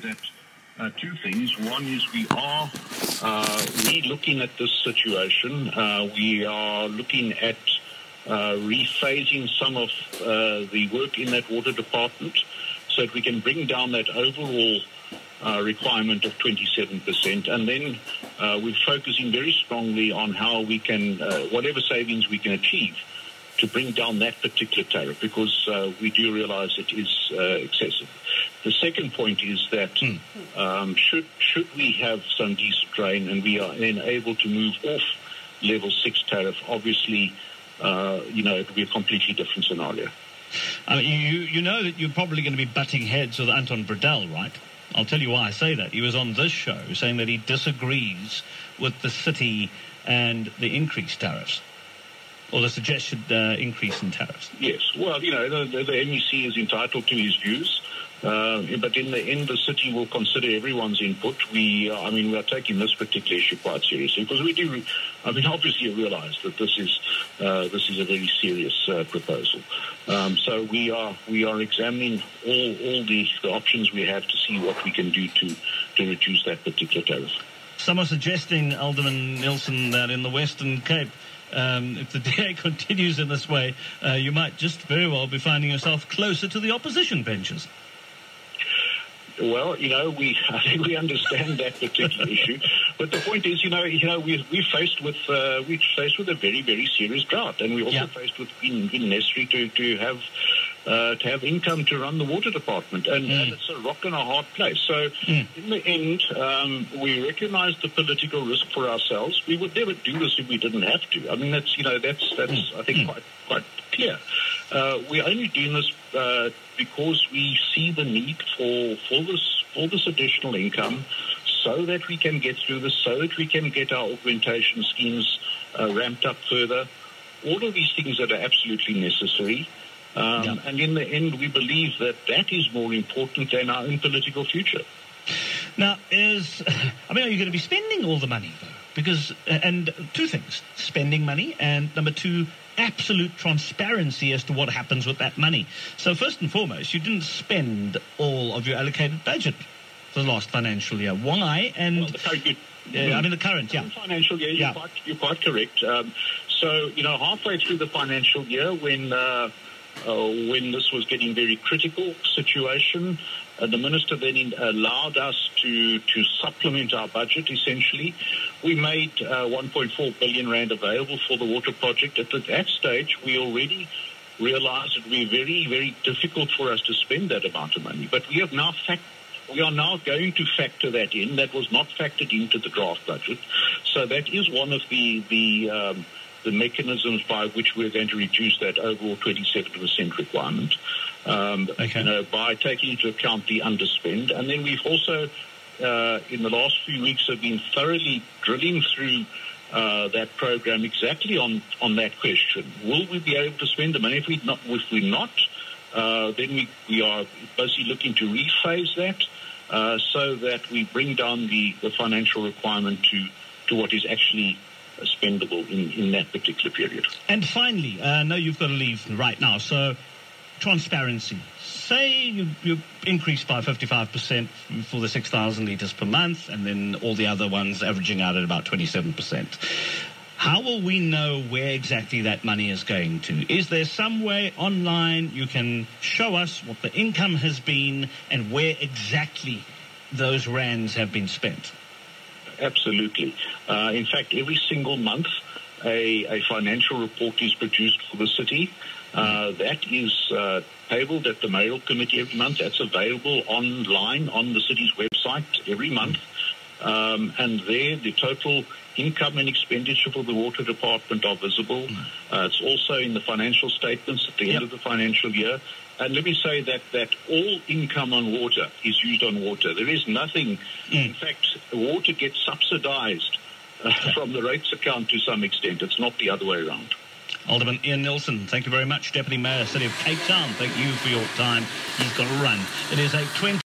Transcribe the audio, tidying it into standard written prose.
that two things. One is we are re-looking at this situation. We are looking at rephasing some of the work in that water department so that we can bring down that overall requirement of 27%. And then we're focusing very strongly on how we can, whatever savings we can achieve, to bring down that particular tariff, because we do realize it is excessive. The second point is that should we have some decent rain and we are then able to move off level 6 tariff, obviously, it will be a completely different scenario. You know that you're probably going to be butting heads with Anton Bredell, right? I'll tell you why I say that. He was on this show saying that he disagrees with the city and the increased tariffs, or the suggested increase in tariffs. Yes, well, the MEC is entitled to his views, but in the end, the city will consider everyone's input. We are taking this particular issue quite seriously, because we do, obviously realize that this is a very serious proposal. So we are examining all the options we have to see what we can do to reduce that particular tariff. Some are suggesting, Alderman Neilson, that in the Western Cape, if the DA continues in this way, you might just very well be finding yourself closer to the opposition benches. Well, I think we understand that particular issue, but the point is, we're faced with a very, very serious drought, and we're also faced with being necessary to have income to run the water department, and it's a rock and a hard place. So, in the end, we recognise the political risk for ourselves. We would never do this if we didn't have to. That's I think quite clear. We're only doing this because we see the need for this additional income, so that we can get through this, so that we can get our augmentation schemes ramped up further. All of these things that are absolutely necessary. And in the end, we believe that is more important than our own political future. Now, are you going to be spending all the money, though? Because, and two things, spending money, and number two, absolute transparency as to what happens with that money. So first and foremost, you didn't spend all of your allocated budget for the last financial year. Why? And well, the current financial year, you're quite correct. So, halfway through the financial year, when this was getting very critical situation, the minister then allowed us to supplement our budget, essentially. We made 1.4 billion rand available for the water project. At that stage, we already realized it would be very, very difficult for us to spend that amount of money. But we are now going to factor that in. That was not factored into the draft budget. So that is one of the mechanisms by which we're going to reduce that overall 27% requirement, by taking into account the underspend. And then we've also, in the last few weeks, have been thoroughly drilling through that program exactly on that question. Will we be able to spend the money? If we're not, then we are basically looking to rephase that so that we bring down the financial requirement to what is actually spendable in that particular period. And finally, I know you've got to leave right now, so transparency. Say you increase by 55% for the 6,000 litres per month, and then all the other ones averaging out at about 27%. How will we know where exactly that money is going to? Is there some way online you can show us what the income has been and where exactly those rands have been spent? Absolutely. In fact, every single month, a financial report is produced for the city. That is tabled at the mayoral committee every month. That's available online on the city's website every month. And there, the total income and expenditure for the water department are visible. It's also in the financial statements at the end of the financial year. And let me say that all income on water is used on water. There is nothing. In fact, water gets subsidized from the rates account to some extent. It's not the other way around. Alderman Ian Neilson, thank you very much. Deputy Mayor, City of Cape Town, thank you for your time. You've got to run. It is 8:20.